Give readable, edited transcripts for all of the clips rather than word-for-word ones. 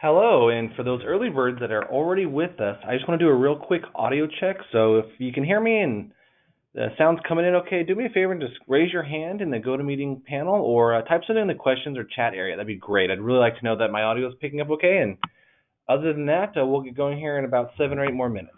Hello, and for those early birds that are already with us, I just want to do a real quick audio check. So if you can hear me and the sound's coming in okay, do me a favor and just raise your hand in the GoToMeeting panel or type something in the questions or chat area. That'd be great. I'd really like to know that my audio is picking up okay. And other than that, we'll get going here in about 7 or 8 more minutes.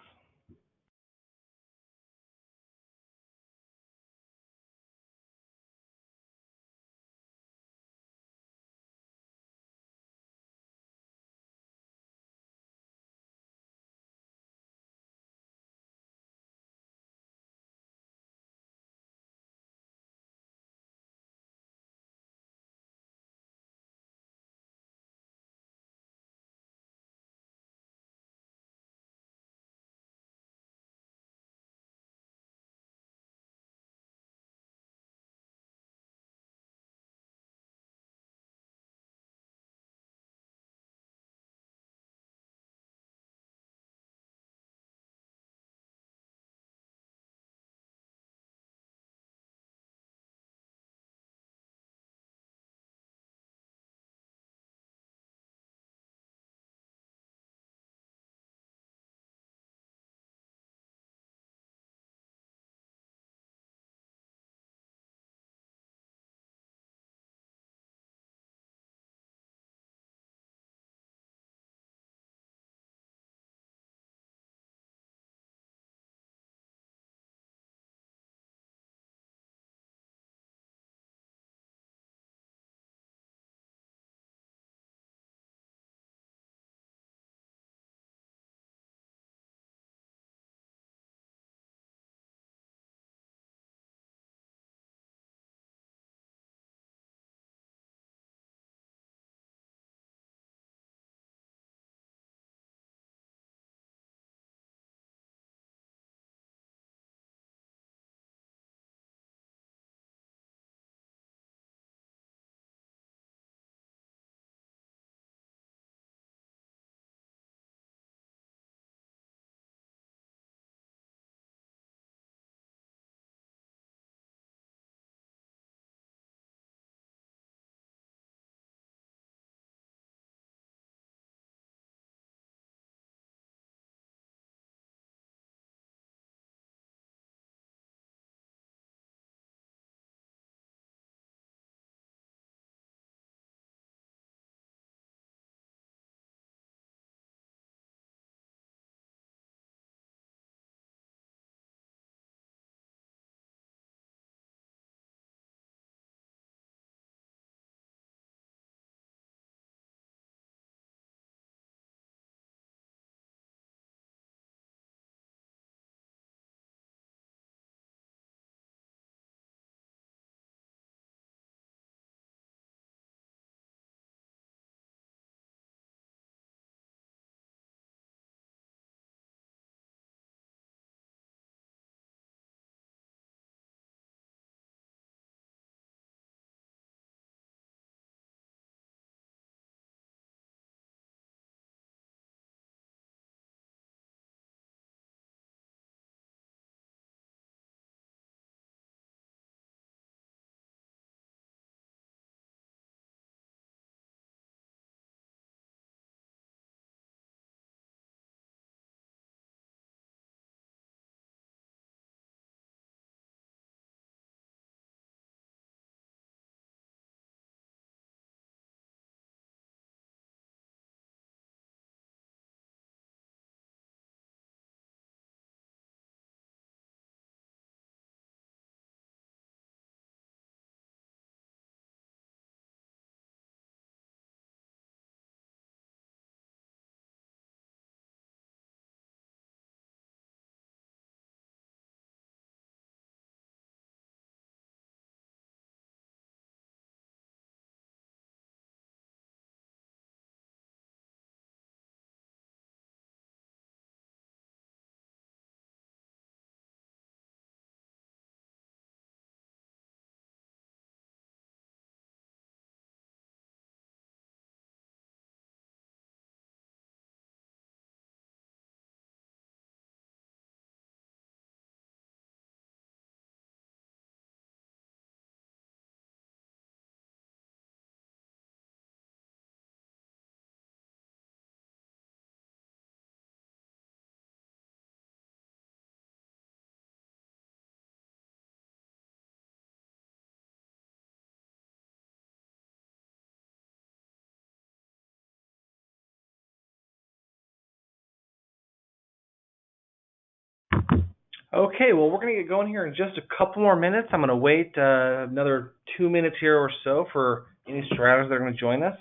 Okay, well, we're going to get going here in just a couple more minutes. I'm going to wait another 2 minutes here or so for any strategists that are going to join us.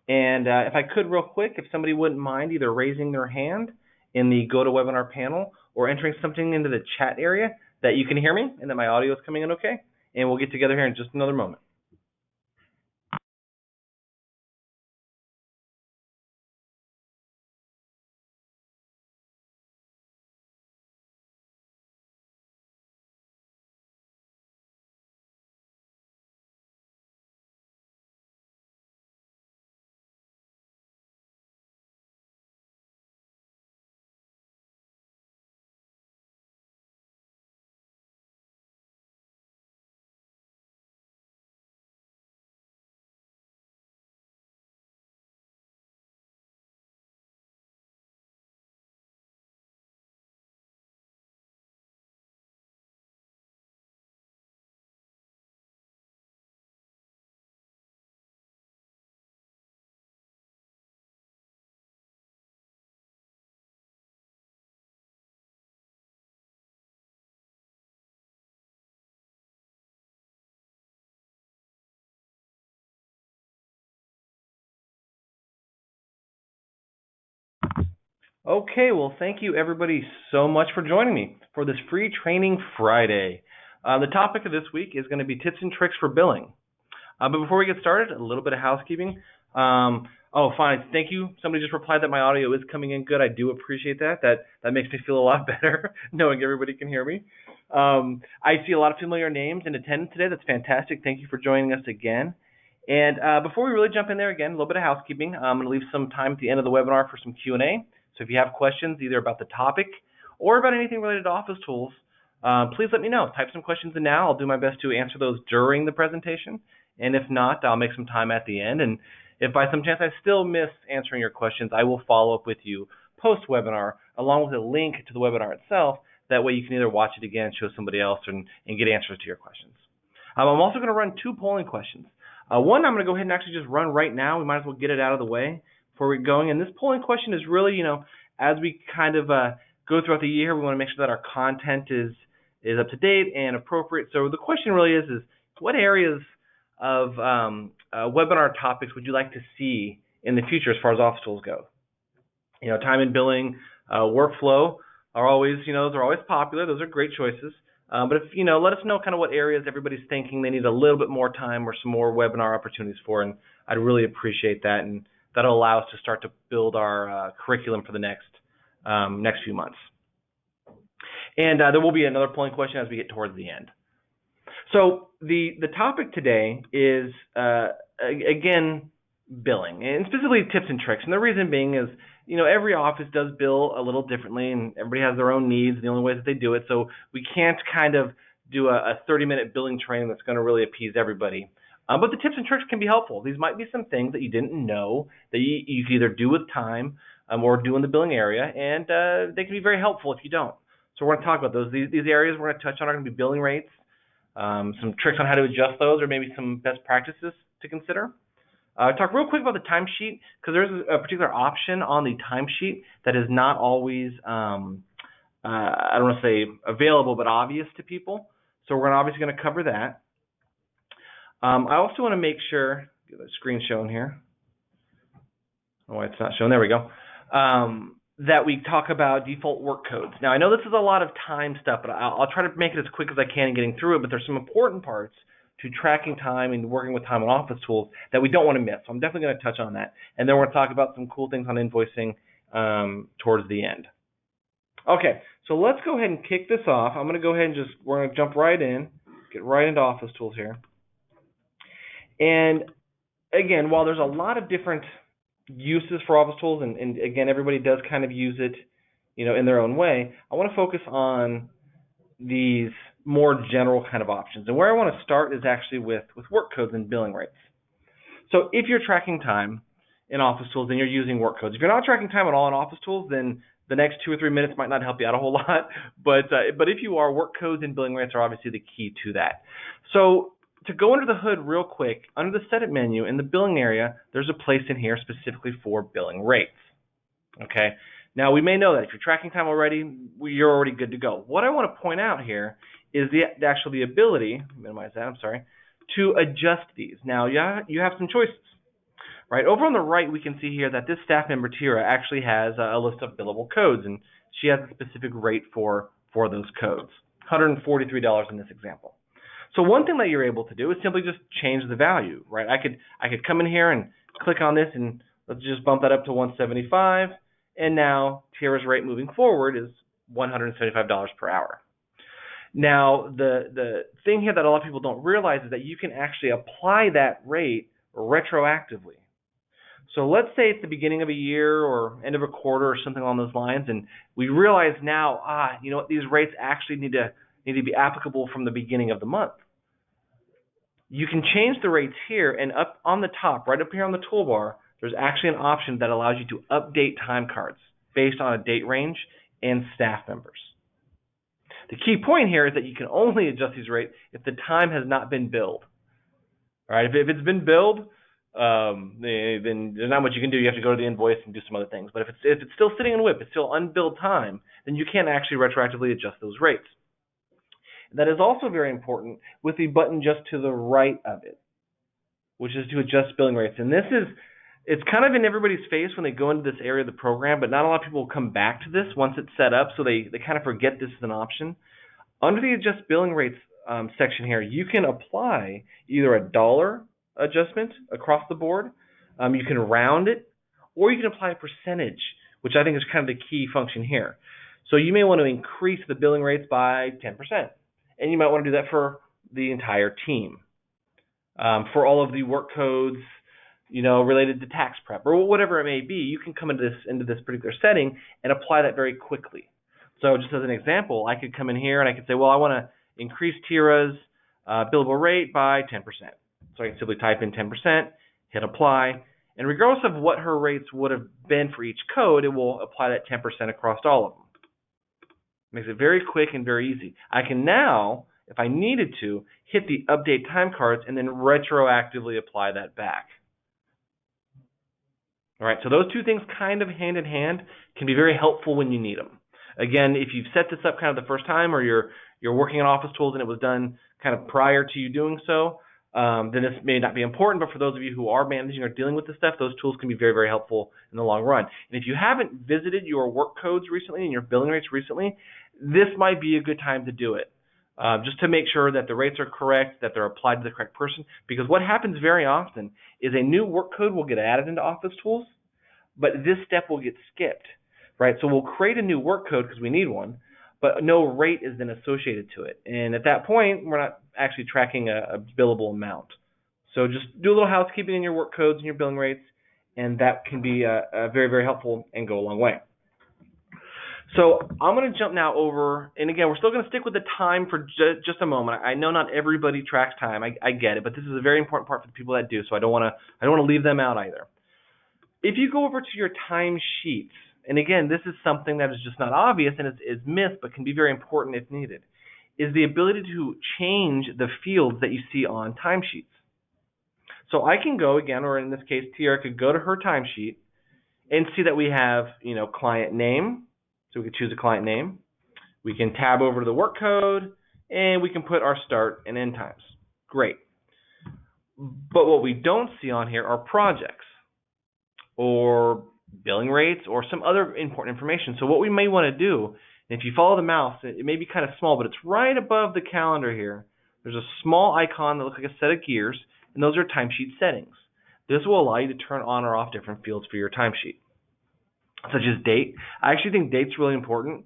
And if I could real quick, if somebody wouldn't mind either raising their hand in the GoToWebinar panel or entering something into the chat area that you can hear me and that my audio is coming in okay. And we'll get together here in just another moment. Okay, well, thank you everybody so much for joining me for this free training Friday. The topic of this week is going to be tips and tricks for billing. But before we get started, a little bit of housekeeping. Oh, fine. Thank you. Somebody just replied that my audio is coming in good. I do appreciate that. That makes me feel a lot better, knowing everybody can hear me. I see a lot of familiar names in attendance today. That's fantastic. Thank you for joining us again. And before we really jump in there again, a little bit of housekeeping. I'm going to leave some time at the end of the webinar for some Q&A. So if you have questions either about the topic or about anything related to OfficeTools, please let me know. Type some questions in now. I'll do my best to answer those during the presentation. And if not, I'll make some time at the end. And if by some chance I still miss answering your questions, I will follow up with you post-webinar along with a link to the webinar itself. That way you can either watch it again, show somebody else, and get answers to your questions. I'm also going to run 2 polling questions. One I'm going to go ahead and actually just run right now. We might as well get it out of the way before we get going. And this polling question is really, as we kind of go throughout the year, we want to make sure that our content is up to date and appropriate. So the question really is what areas of webinar topics would you like to see in the future as far as OfficeTools go? Time and billing, workflow are always, those are always popular. Those are great choices. But if, let us know kind of what areas everybody's thinking they need a little bit more time or some more webinar opportunities for, and I'd really appreciate that. And that'll allow us to start to build our curriculum for the next few months. And there will be another polling question as we get towards the end. So the topic today is, again, billing, and specifically tips and tricks. And the reason being is, every office does bill a little differently, and everybody has their own needs, the only way that they do it. So we can't kind of do a 30-minute billing training that's going to really appease everybody. But the tips and tricks can be helpful. These might be some things that you didn't know that you can either do with time or do in the billing area, and they can be very helpful if you don't. So we're going to talk about those. These areas we're going to touch on are going to be billing rates, some tricks on how to adjust those, or maybe some best practices to consider. Talk real quick about the timesheet, because there's a particular option on the timesheet that is not always, I don't want to say available, but obvious to people. So we're obviously going to cover that. I also want to make sure, get the screen shown here. Oh, it's not shown. There we go. That we talk about default work codes. Now, I know this is a lot of time stuff, but I'll try to make it as quick as I can in getting through it, but there's some important parts to tracking time and working with time on OfficeTools that we don't want to miss. So I'm definitely going to touch on that. And then we're going to talk about some cool things on invoicing towards the end. Okay, so let's go ahead and kick this off. I'm going to go ahead and we're going to jump right in, get right into OfficeTools here. And again, while there's a lot of different uses for OfficeTools, and again, everybody does kind of use it, in their own way, I want to focus on these more general kind of options. And where I want to start is actually with work codes and billing rates. So if you're tracking time in OfficeTools, then you're using work codes. If you're not tracking time at all in OfficeTools, then the next 2 or 3 minutes might not help you out a whole lot. But if you are, work codes and billing rates are obviously the key to that. So to go under the hood real quick, under the Set It menu in the billing area, there's a place in here specifically for billing rates. Okay. Now, we may know that if you're tracking time already, you're already good to go. What I want to point out here is the ability, minimize that, I'm sorry, to adjust these. Now, you have some choices. Right over on the right, we can see here that this staff member, Tira, actually has a list of billable codes, and she has a specific rate for those codes, $143 in this example. So one thing that you're able to do is simply just change the value, right? I could come in here and click on this, and let's just bump that up to 175, and now Tira's rate moving forward is $175 per hour. Now, the thing here that a lot of people don't realize is that you can actually apply that rate retroactively. So let's say it's the beginning of a year or end of a quarter or something along those lines, and we realize now, you know what, these rates actually need to be applicable from the beginning of the month. You can change the rates here, and up on the top, right up here on the toolbar, there's actually an option that allows you to update time cards based on a date range and staff members. The key point here is that you can only adjust these rates if the time has not been billed. All right, if it's been billed, then there's not much you can do. You have to go to the invoice and do some other things. But if it's still sitting in WIP, it's still unbilled time, then you can actually retroactively adjust those rates. That is also very important with the button just to the right of it, which is to adjust billing rates. And it's kind of in everybody's face when they go into this area of the program, but not a lot of people will come back to this once it's set up, so they kind of forget this is an option. Under the adjust billing rates section here, you can apply either a dollar adjustment across the board, you can round it, or you can apply a percentage, which I think is kind of the key function here. So you may want to increase the billing rates by 10%, and you might want to do that for the entire team. For all of the work codes, you know, related to tax prep or whatever it may be, you can come into this particular setting and apply that very quickly. So just as an example, I could come in here and I could say, well, I want to increase Tira's billable rate by 10%. So I can simply type in 10%, hit apply, and regardless of what her rates would have been for each code, it will apply that 10% across all of them. Makes it very quick and very easy. I can now, if I needed to, hit the update time cards and then retroactively apply that back. All right, so those two things kind of hand in hand can be very helpful when you need them. Again, if you've set this up kind of the first time, or you're working on OfficeTools and it was done kind of prior to you doing so, then this may not be important, but for those of you who are managing or dealing with this stuff, those tools can be very, very helpful in the long run. And if you haven't visited your work codes recently and your billing rates recently, this might be a good time to do it, just to make sure that the rates are correct, that they're applied to the correct person, because what happens very often is a new work code will get added into OfficeTools, but this step will get skipped, right? So we'll create a new work code because we need one, but no rate is then associated to it. And at that point, we're not actually tracking a billable amount. So just do a little housekeeping in your work codes and your billing rates, and that can be very, very helpful and go a long way. So I'm going to jump now over, and again, we're still going to stick with the time for just a moment. I know not everybody tracks time. I get it, but this is a very important part for the people that do, so I don't want to leave them out either. If you go over to your time sheets, and again, this is something that is just not obvious and is missed, but can be very important if needed, is the ability to change the fields that you see on timesheets. So I can go again, or in this case, Tiara could go to her timesheet and see that we have, client name. So we could choose a client name. We can tab over to the work code, and we can put our start and end times. Great. But what we don't see on here are projects or billing rates or some other important information. So what we may want to do, and if you follow the mouse, it may be kind of small, but it's right above the calendar here. There's a small icon that looks like a set of gears, and those are timesheet settings. This will allow you to turn on or off different fields for your timesheet, such as date. I actually think date's really important.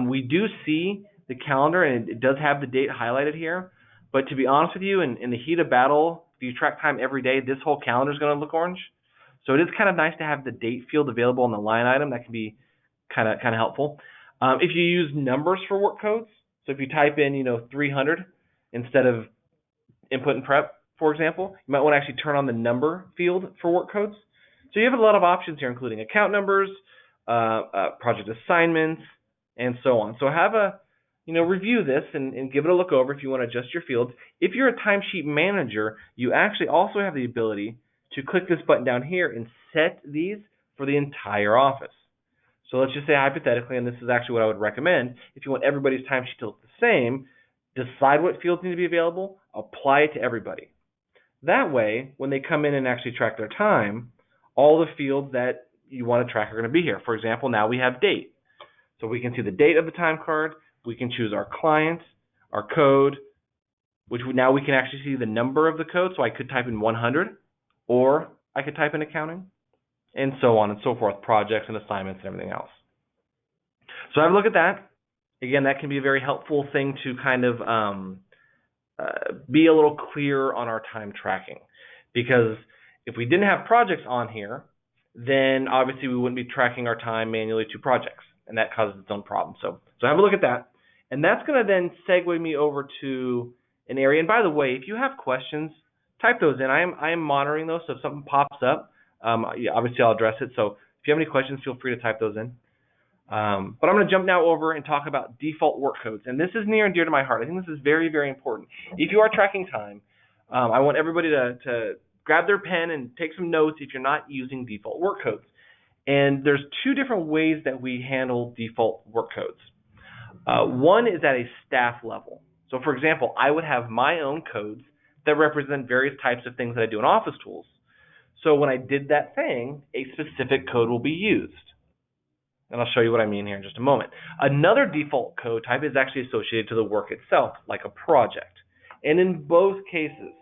We do see the calendar, and it does have the date highlighted here, but to be honest with you, in the heat of battle, if you track time every day, this whole calendar is going to look orange. So it is kind of nice to have the date field available on the line item. That can be kind of helpful. If you use numbers for work codes, so if you type in 300 instead of input and prep, for example, you might want to actually turn on the number field for work codes. So you have a lot of options here, including account numbers, project assignments, and so on. So have review this and give it a look over if you want to adjust your fields. If you're a timesheet manager, you actually also have the ability to click this button down here and set these for the entire office. So let's just say hypothetically, and this is actually what I would recommend, if you want everybody's timesheet to look the same, decide what fields need to be available, apply it to everybody. That way, when they come in and actually track their time, all the fields that you want to track are going to be here. For example, now we have date. So we can see the date of the time card, we can choose our client, our code, which now we can actually see the number of the code. So I could type in 100, or I could type in accounting, and so on and so forth, projects and assignments and everything else. So have a look at that. Again, that can be a very helpful thing to kind of be a little clearer on our time tracking. Because if we didn't have projects on here, then obviously we wouldn't be tracking our time manually to projects, and that causes its own problem. So have a look at that. And that's going to then segue me over to an area. And by the way, if you have questions, type those in. I am monitoring those, so if something pops up, obviously I'll address it. So if you have any questions, feel free to type those in. But I'm going to jump now over and talk about default work codes. And this is near and dear to my heart. I think this is very, very important. If you are tracking time, I want everybody to grab their pen and take some notes if you're not using default work codes. And there's two different ways that we handle default work codes. One is at a staff level. So for example, I would have my own codes that represent various types of things that I do in OfficeTools. So when I did that thing, a specific code will be used. And I'll show you what I mean here in just a moment. Another default code type is actually associated to the work itself, like a project. And in both cases,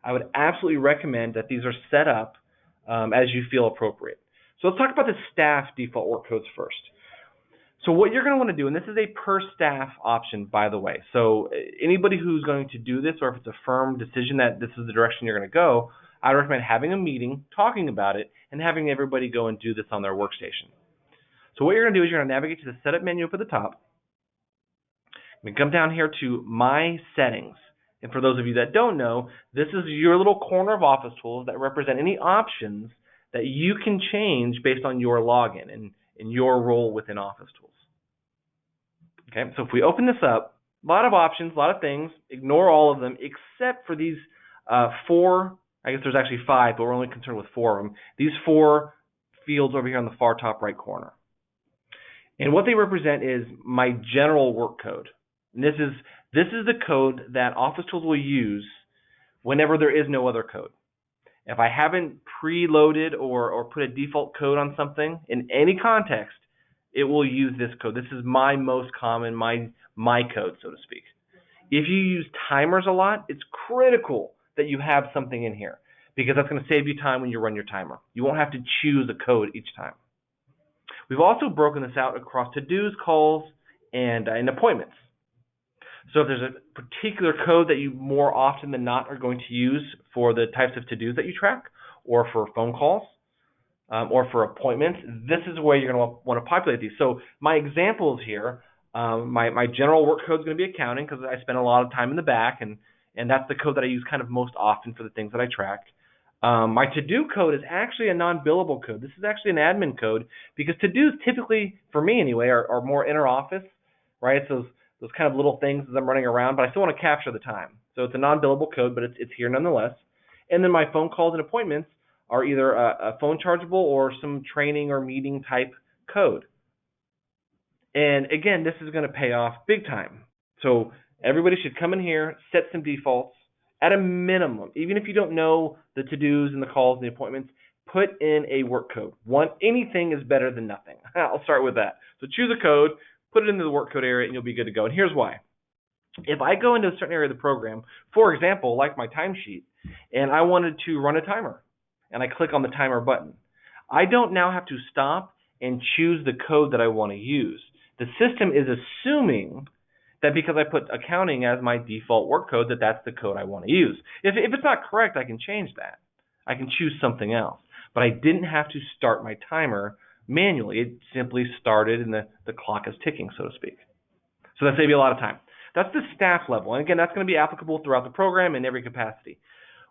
I would absolutely recommend that these are set up as you feel appropriate. So let's talk about the staff default work codes first. So what you're going to want to do, and this is a per staff option, by the way. So anybody who's going to do this, or if it's a firm decision that this is the direction you're going to go, I recommend having a meeting, talking about it, and having everybody go and do this on their workstation. So what you're going to do is you're going to navigate to the Setup menu up at the top. You come down here to My Settings. And for those of you that don't know, this is your little corner of OfficeTools that represent any options that you can change based on your login and your role within OfficeTools. Okay, so if we open this up, a lot of options, a lot of things. Ignore all of them except for these four. I guess there's actually five, but we're only concerned with four of them. These four fields over here on the far top right corner. And what they represent is my general work code. And this is the code that OfficeTools will use whenever there is no other code. If I haven't preloaded or put a default code on something in any context, it will use this code. This is my most common, my code, so to speak. If you use timers a lot, it's critical that you have something in here because that's going to save you time when you run your timer. You won't have to choose a code each time. We've also broken this out across to-dos, calls, and appointments. So if there's a particular code that you more often than not are going to use for the types of to-dos that you track, or for phone calls, or for appointments, this is where you're going to want to populate these. So my examples here, my general work code is going to be accounting because I spend a lot of time in the back, and that's the code that I use kind of most often for the things that I track. My to-do code is actually a non-billable code. This is actually an admin code because to-dos typically, for me anyway, are more inter-office, right? So those kind of little things as I'm running around, but I still want to capture the time. So it's a non-billable code, but it's here nonetheless. And then my phone calls and appointments are either a phone chargeable or some training or meeting type code. And again, this is going to pay off big time. So everybody should come in here, set some defaults at a minimum. Even if you don't know the to-dos and the calls and the appointments, put in a work code. Anything is better than nothing. I'll start with that. So choose a code, put it into the work code area, and you'll be good to go. And here's why. If I go into a certain area of the program, for example, like my timesheet, and I wanted to run a timer, and I click on the timer button, I don't now have to stop and choose the code that I want to use. The system is assuming that because I put accounting as my default work code, that's the code I want to use. If it's not correct, I can change that. I can choose something else. But I didn't have to start my timer manually. It simply started and the clock is ticking, so to speak. So that saves you a lot of time. That's the staff level. And again, that's going to be applicable throughout the program in every capacity.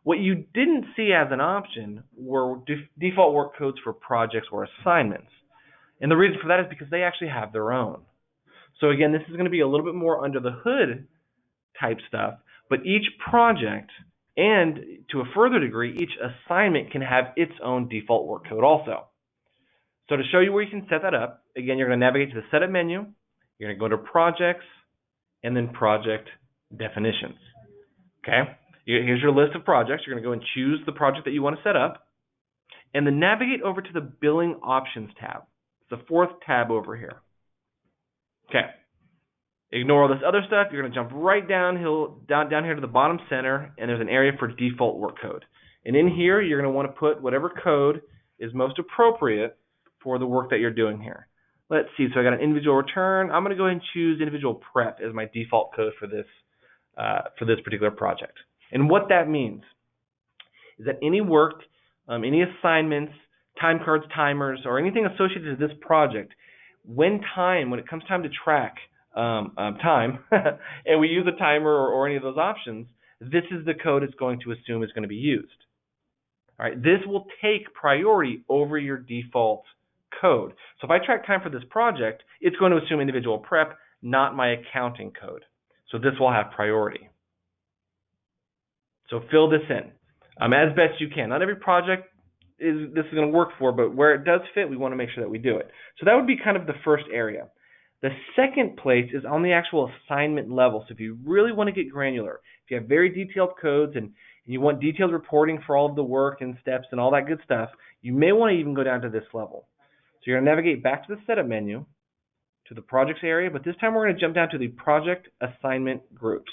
What you didn't see as an option were default work codes for projects or assignments. And the reason for that is because they actually have their own. So again, this is going to be a little bit more under the hood type stuff, but each project and to a further degree, each assignment can have its own default work code also. So to show you where you can set that up, again, you're going to navigate to the Setup menu. You're going to go to Projects, and then Project Definitions. Okay? Here's your list of projects. You're going to go and choose the project that you want to set up, and then navigate over to the Billing Options tab. It's the fourth tab over here. Okay. Ignore all this other stuff. You're going to jump right down here to the bottom center, and there's an area for default work code. And in here, you're going to want to put whatever code is most appropriate for the work that you're doing here. Let's see. So I got an individual return. I'm going to go ahead and choose individual prep as my default code for this particular project. And what that means is that any work, any assignments, time cards, timers, or anything associated to this project, when it comes time to track time, and we use a timer or any of those options, this is the code it's going to assume is going to be used. All right, this will take priority over your default code. So if I track time for this project, it's going to assume individual prep, not my accounting code. So this will have priority. So fill this in as best you can. Not every project this is going to work for, but where it does fit, we want to make sure that we do it. So that would be kind of the first area. The second place is on the actual assignment level. So if you really want to get granular, if you have very detailed codes and you want detailed reporting for all of the work and steps and all that good stuff, you may want to even go down to this level. So you're going to navigate back to the Setup menu, to the Projects area, but this time we're going to jump down to the Project Assignment Groups.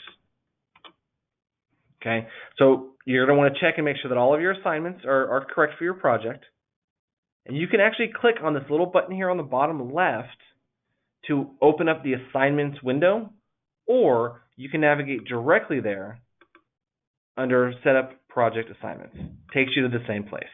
Okay, so you're going to want to check and make sure that all of your assignments are correct for your project. And you can actually click on this little button here on the bottom left to open up the Assignments window, or you can navigate directly there under Setup Project Assignments. Takes you to the same place.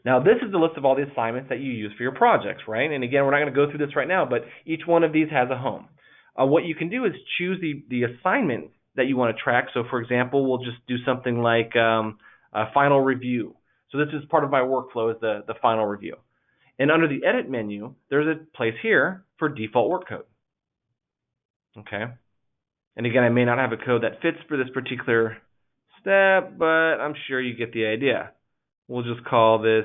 Now, this is the list of all the assignments that you use for your projects, right? And again, we're not going to go through this right now, but each one of these has a home. What you can do is choose the assignment that you want to track. So, for example, we'll just do something like a final review. So this is part of my workflow, is the final review. And under the Edit menu, there's a place here for default work code. Okay. And again, I may not have a code that fits for this particular step, but I'm sure you get the idea. We'll just call this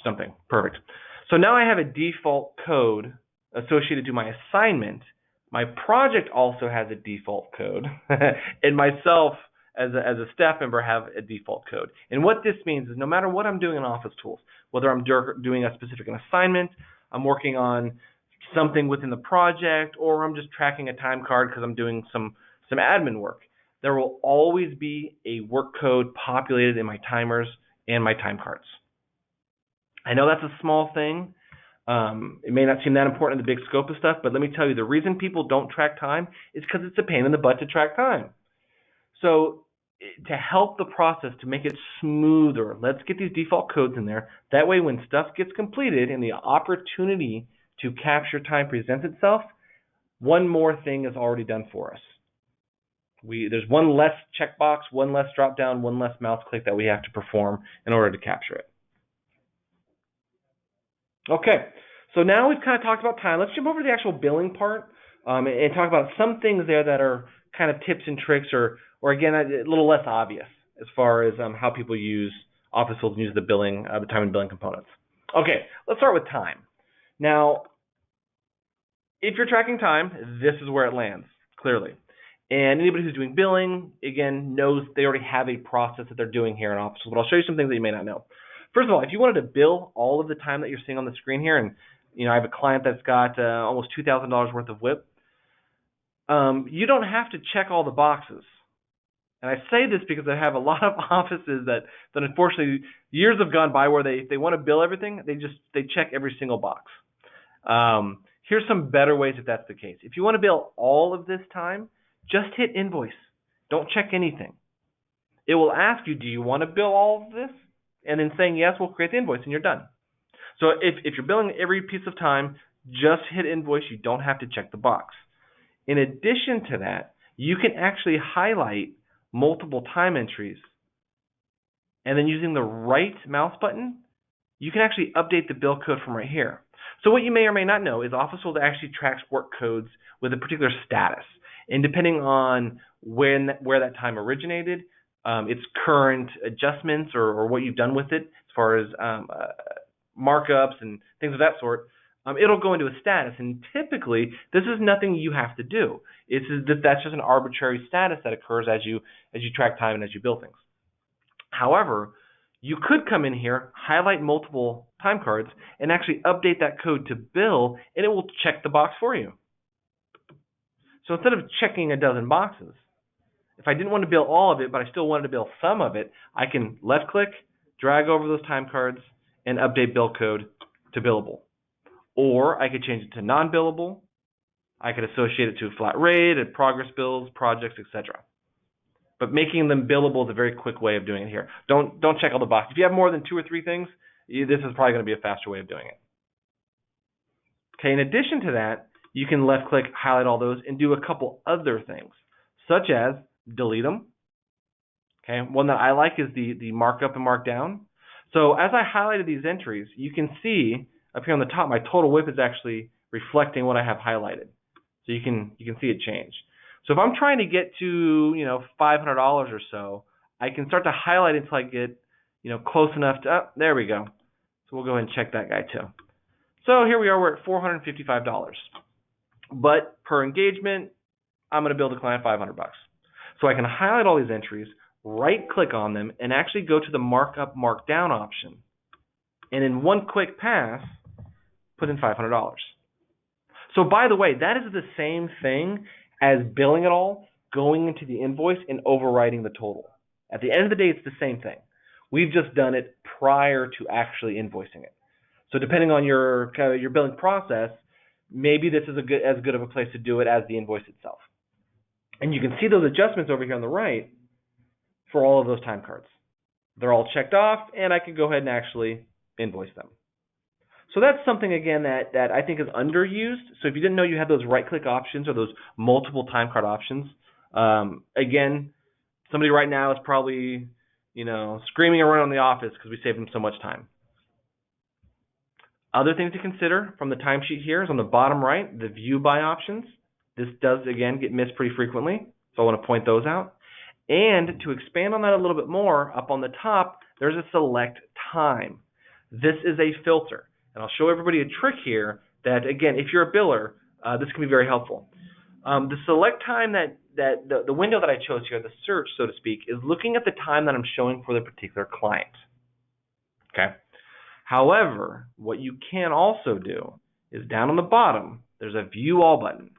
something. Perfect. So now I have a default code associated to my assignment. My project also has a default code, and myself as a staff member have a default code. And what this means is no matter what I'm doing in OfficeTools, whether I'm doing a specific assignment, I'm working on something within the project, or I'm just tracking a time card because I'm doing some admin work, there will always be a work code populated in my timers and my time cards. I know that's a small thing. It may not seem that important in the big scope of stuff, but let me tell you, the reason people don't track time is because it's a pain in the butt to track time. So to help the process, to make it smoother, let's get these default codes in there. That way when stuff gets completed and the opportunity to capture time presents itself, one more thing is already done for us. There's one less checkbox, one less drop down, one less mouse click that we have to perform in order to capture it. Okay, so now we've kind of talked about time. Let's jump over to the actual billing part and talk about some things there that are kind of tips and tricks, or again, a little less obvious as far as how people use OfficeTools and use the billing, the time and billing components. Okay, let's start with time. Now, if you're tracking time, this is where it lands, clearly. And anybody who's doing billing, again, knows they already have a process that they're doing here in OfficeTools, but I'll show you some things that you may not know. First of all, if you wanted to bill all of the time that you're seeing on the screen here, and I have a client that's got almost $2,000 worth of WIP, you don't have to check all the boxes. And I say this because I have a lot of offices that unfortunately years have gone by where they want to bill everything, they check every single box. Here's some better ways if that's the case. If you want to bill all of this time, just hit invoice. Don't check anything. It will ask you, do you want to bill all of this? And then saying yes will create the invoice and you're done. So if you're billing every piece of time, just hit invoice. You don't have to check the box. In addition to that, you can actually highlight multiple time entries, and then using the right mouse button, you can actually update the bill code from right here. So what you may or may not know is OfficeTools actually tracks work codes with a particular status. And depending on where that time originated, its current adjustments or what you've done with it as far as markups and things of that sort, it'll go into a status. And typically, this is nothing you have to do. That's just an arbitrary status that occurs as you track time and as you build things. However, you could come in here, highlight multiple time cards, and actually update that code to bill, and it will check the box for you. So instead of checking a dozen boxes, if I didn't want to bill all of it, but I still wanted to bill some of it, I can left-click, drag over those time cards, and update bill code to billable. Or I could change it to non-billable. I could associate it to a flat rate, progress bills, projects, etc. But making them billable is a very quick way of doing it here. Don't check all the boxes. If you have more than 2 or 3 things, this is probably going to be a faster way of doing it. Okay, in addition to that, you can left-click, highlight all those, and do a couple other things, such as delete them. Okay, one that I like is the markup and markdown. So as I highlighted these entries, you can see up here on the top, my total WIP is actually reflecting what I have highlighted. So you can see it change. So if I'm trying to get to $500 or so, I can start to highlight until I get close enough to there we go. So we'll go ahead and check that guy too. So here we are, we're at $455. But per engagement, I'm going to bill the client $500. So I can highlight all these entries, right-click on them, and actually go to the markup markdown option. And in one quick pass, put in $500. So by the way, that is the same thing as billing it all, going into the invoice, and overriding the total. At the end of the day, it's the same thing. We've just done it prior to actually invoicing it. So depending on your billing process, maybe this is as good of a place to do it as the invoice itself. And you can see those adjustments over here on the right for all of those time cards. They're all checked off, and I can go ahead and actually invoice them. So that's something, again, that I think is underused. So if you didn't know you had those right-click options or those multiple time card options, again, somebody right now is probably, screaming around the office because we saved them so much time. Other things to consider from the timesheet here is on the bottom right, the view by options. This does, again, get missed pretty frequently, so I want to point those out. And to expand on that a little bit more, up on the top, there's a select time. This is a filter. And I'll show everybody a trick here that, again, if you're a biller, this can be very helpful. The select time the window that I chose here, the search, so to speak, is looking at the time that I'm showing for the particular client. Okay. However, what you can also do is down on the bottom, there's a View All button.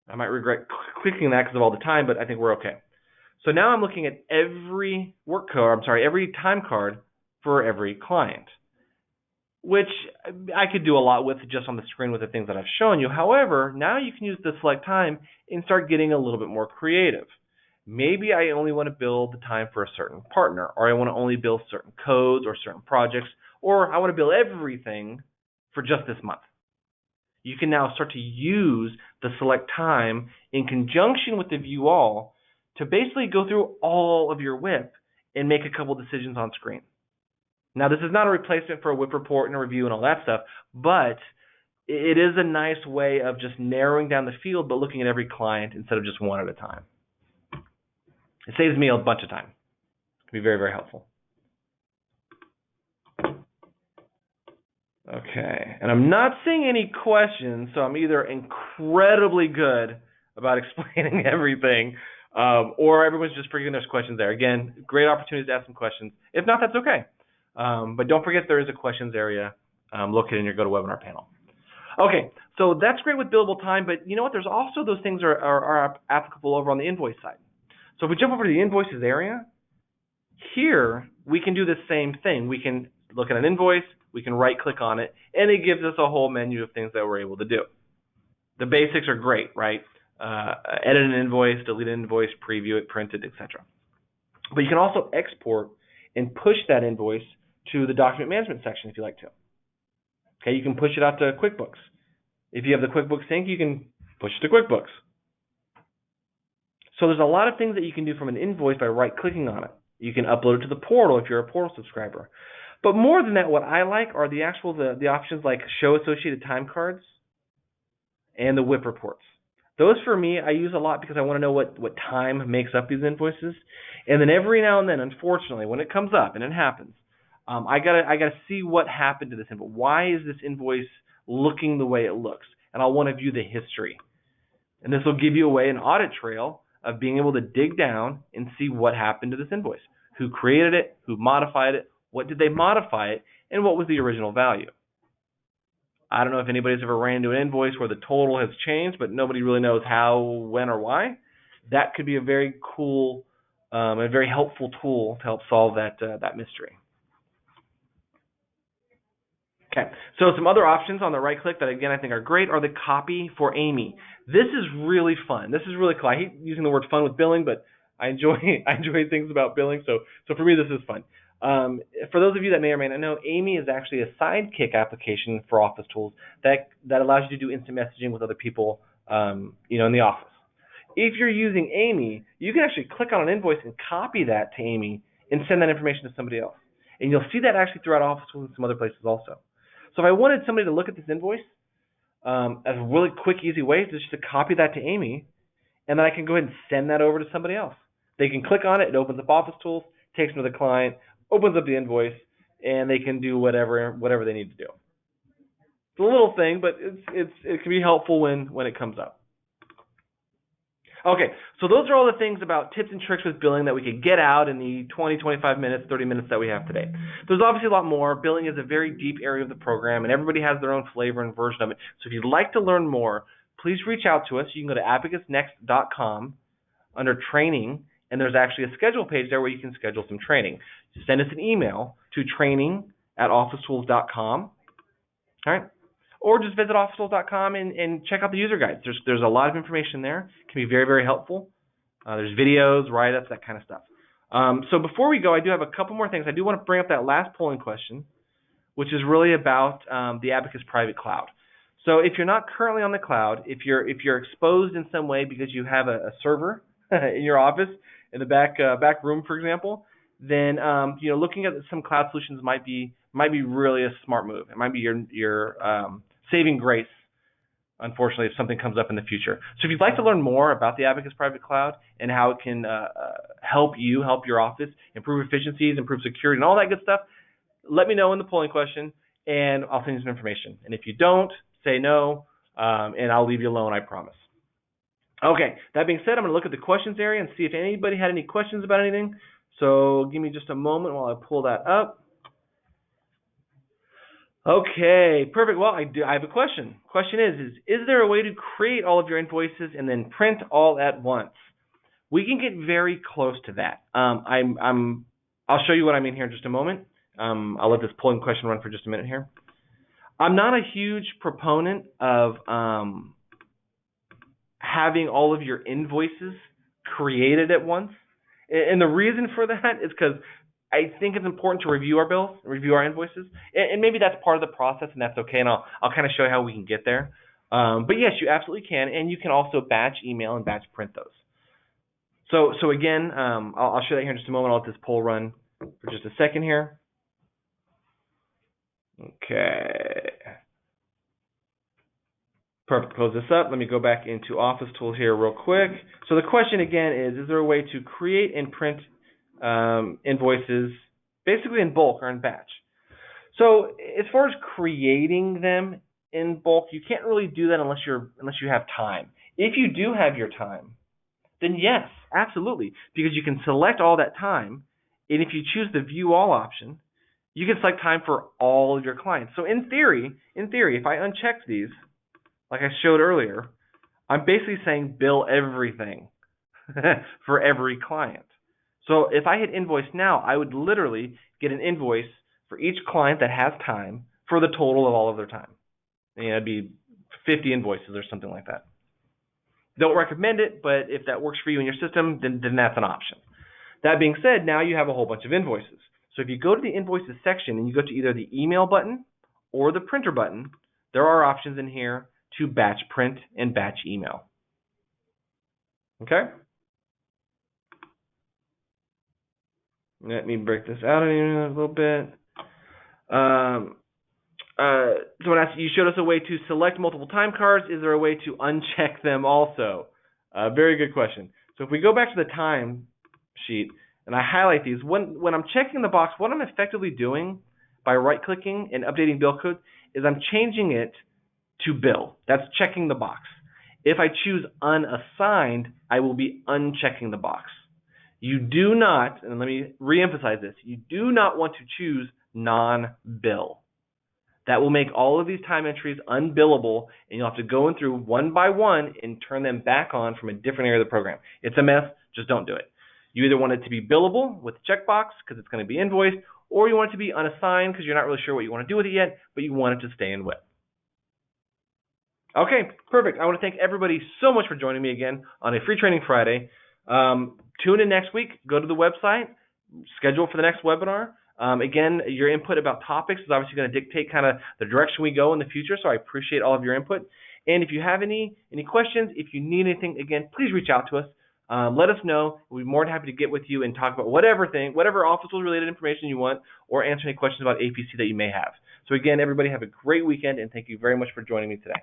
I might regret clicking that because of all the time, but I think we're okay. So now I'm looking at every every time card for every client, which I could do a lot with just on the screen with the things that I've shown you. However, now you can use the select time and start getting a little bit more creative. Maybe I only want to bill the time for a certain partner, or I want to only bill certain codes or certain projects, or I want to bill everything for just this month. You can now start to use the select time in conjunction with the View All to basically go through all of your WIP and make a couple decisions on screen. Now, this is not a replacement for a WIP report and a review and all that stuff, but it is a nice way of just narrowing down the field, but looking at every client instead of just one at a time. It saves me a bunch of time. It can be very, very helpful. Okay, and I'm not seeing any questions, so I'm either incredibly good about explaining everything, or everyone's just forgetting there's questions there. Again, great opportunity to ask some questions. If not, that's okay. But don't forget there is a questions area located in your GoToWebinar panel. Okay, so that's great with billable time, but you know what? There's also those things are applicable over on the invoice side. So if we jump over to the invoices area, here we can do the same thing. We can look at an invoice, we can right-click on it, and it gives us a whole menu of things that we're able to do. The basics are great, right? Edit an invoice, delete an invoice, preview it, print it, etc. But you can also export and push that invoice to the document management section if you like to. Okay, you can push it out to QuickBooks. If you have the QuickBooks sync, you can push it to QuickBooks. So there's a lot of things that you can do from an invoice by right-clicking on it. You can upload it to the portal if you're a portal subscriber. But more than that, what I like are the options like show associated time cards and the WIP reports. Those for me, I use a lot because I want to know what time makes up these invoices. And then every now and then, unfortunately, when it comes up, and it happens, I gotta see what happened to this invoice. Why is this invoice looking the way it looks? And I'll want to view the history. And this will give you an audit trail of being able to dig down and see what happened to this invoice. Who created it, who modified it, what did they modify it, and what was the original value. I don't know if anybody's ever ran into an invoice where the total has changed, but nobody really knows how, when, or why. That could be a very cool, a very helpful tool to help solve that mystery. Okay, so some other options on the right click that again I think are great are the copy for Amy. This is really fun. This is really cool. I hate using the word fun with billing, but I enjoy things about billing. So for me this is fun. For those of you that may or may not know, Amy is actually a sidekick application for OfficeTools that allows you to do instant messaging with other people, in the office. If you're using Amy, you can actually click on an invoice and copy that to Amy and send that information to somebody else. And you'll see that actually throughout OfficeTools and some other places also. So if I wanted somebody to look at this invoice, as a really quick, easy way is just to copy that to Amy, and then I can go ahead and send that over to somebody else. They can click on it, it opens up OfficeTools, takes them to the client, opens up the invoice, and they can do whatever they need to do. It's a little thing, but it can be helpful when it comes up. Okay, so those are all the things about tips and tricks with billing that we could get out in the 20, 25 minutes, 30 minutes that we have today. There's obviously a lot more. Billing is a very deep area of the program, and everybody has their own flavor and version of it. So if you'd like to learn more, please reach out to us. You can go to abacusnext.com under training, and there's actually a schedule page there where you can schedule some training. Send us an email to training@officetools.com. All right. Or just visit OfficeTools.com and check out the user guides. There's a lot of information there. It can be very, very helpful. There's videos, write-ups, that kind of stuff. So before we go, I do have a couple more things. I do want to bring up that last polling question, which is really about the Abacus Private Cloud. So if you're not currently on the cloud, if you're exposed in some way because you have a server in your office in the back room, for example, then looking at some cloud solutions might be really a smart move. It might be your saving grace, unfortunately, if something comes up in the future. So if you'd like to learn more about the Abacus Private Cloud and how it can help your office, improve efficiencies, improve security, and all that good stuff, let me know in the polling question, and I'll send you some information. And if you don't, say no, and I'll leave you alone, I promise. Okay, that being said, I'm going to look at the questions area and see if anybody had any questions about anything. So give me just a moment while I pull that up. Okay, perfect. Well, I have a question. Question is there a way to create all of your invoices and then print all at once? We can get very close to that. I'll show you what I mean here in just a moment. I'll let this polling question run for just a minute here. I'm not a huge proponent of having all of your invoices created at once. And the reason for that is because I think it's important to review our bills, review our invoices, and maybe that's part of the process, and that's okay. And I'll kind of show you how we can get there. But yes, you absolutely can, and you can also batch email and batch print those. So again, I'll show that here in just a moment. I'll let this poll run for just a second here. Okay. Perfect. Close this up. Let me go back into OfficeTools here real quick. So the question again is there a way to create and print invoices basically in bulk or in batch? So as far as creating them in bulk, you can't really do that unless you have time. If you do have your time, then yes, absolutely, because you can select all that time, and if you choose the view all option, you can select time for all of your clients. So in theory, if I uncheck these, like I showed earlier, I'm basically saying bill everything for every client. So if I hit invoice now, I would literally get an invoice for each client that has time for the total of all of their time. And it'd be 50 invoices or something like that. Don't recommend it, but if that works for you in your system, then that's an option. That being said, now you have a whole bunch of invoices. So if you go to the invoices section and you go to either the email button or the printer button, there are options in here to batch print and batch email. Okay? Let me break this out a little bit. Someone asked, you showed us a way to select multiple time cards. Is there a way to uncheck them also? Very good question. So if we go back to the time sheet and I highlight these, when I'm checking the box, what I'm effectively doing by right-clicking and updating bill code is I'm changing it to bill. That's checking the box. If I choose unassigned, I will be unchecking the box. You do not, and let me reemphasize this, you do not want to choose non-bill. That will make all of these time entries unbillable, and you'll have to go in through one by one and turn them back on from a different area of the program. It's a mess. Just don't do it. You either want it to be billable with a checkbox because it's going to be invoiced, or you want it to be unassigned because you're not really sure what you want to do with it yet, but you want it to stay in WIP. Okay, perfect. I want to thank everybody so much for joining me again on a Free Training Friday. Tune in next week. Go to the website. Schedule for the next webinar. Again, your input about topics is obviously going to dictate kind of the direction we go in the future, so I appreciate all of your input. And if you have any questions, if you need anything, again, please reach out to us. Let us know. We'll be more than happy to get with you and talk about whatever OfficeTools related information you want, or answer any questions about APC that you may have. So again, everybody have a great weekend, and thank you very much for joining me today.